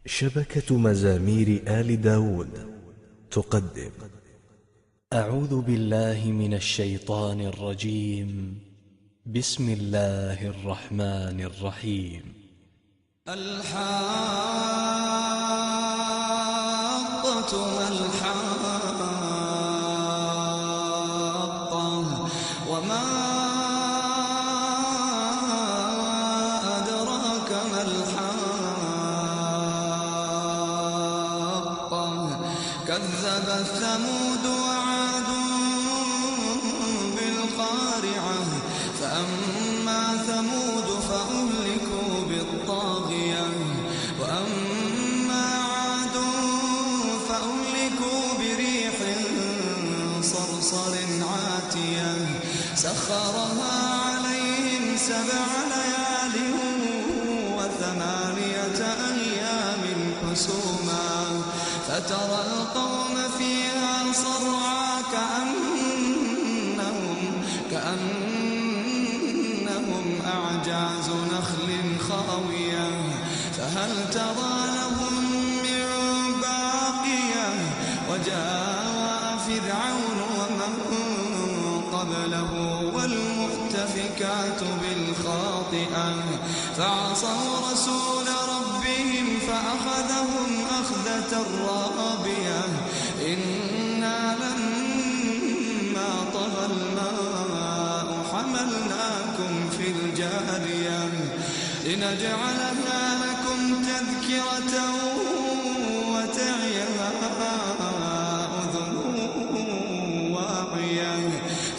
شبكة مزامير آل داود تقدم. أعوذ بالله من الشيطان الرجيم. بسم الله الرحمن الرحيم. الحاقة ما الحاقة وما أدراك ما الحاقة كذبت ثمود وعاد بالقارعة فأما ثمود فأهلكوا بالطاغية وأما عاد فأهلكوا بريح صرصر عاتية سخرها عليهم 7 ليال و8 أيام حسوما فترى القوم فيها صرعى كأنهم أعجاز نخل خاوية فهل ترى لهم من باقية وجاء فرعون ومن قبله والمؤتفكات بالخاطئة فعصوا رسول ربهم فأخذهم أخذة رابية إنا لما طغى الماء حملناكم في الجارية لنجعلها لكم تذكرة وتعيها أذن واعية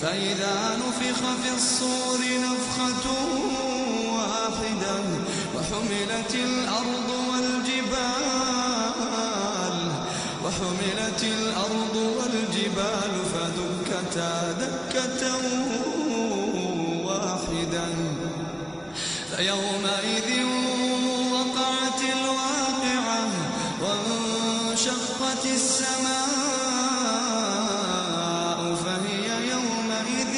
فإذا نفخ في الصور نفخة واحدة وحملت الأرض والجبال فدكتا دكة واحدة فيومئذ وقعت الواقعة وانشقت السماء فهي يومئذ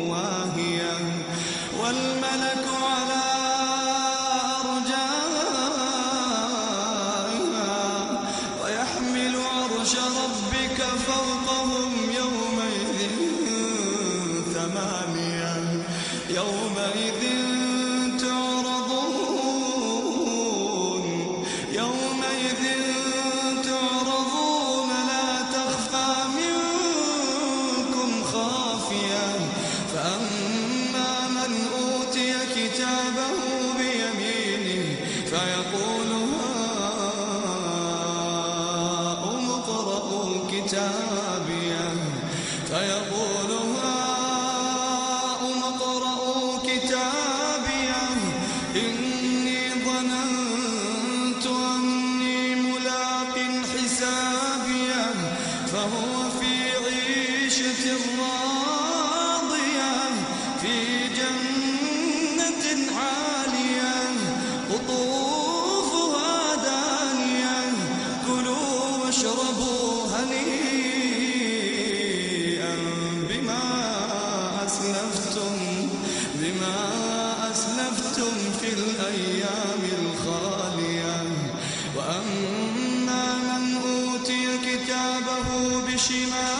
واهية والملك على أرجائها ويحمل عرش ربك فوقهم يومئذ 8 يومئذ تعرضون لا تخفى منكم خافية فأما من أوتي كتابه بيمينه فيقول هاؤم اقرءوا كتابيه إني ظننت أني ملاق حسابيه فهو في عيشة راضية في جنة عالية قطوفها دانية كلوا واشربوا هنيئا بما أسلفتم في الأيام الخالية وأما من أوتي كتابه بشماله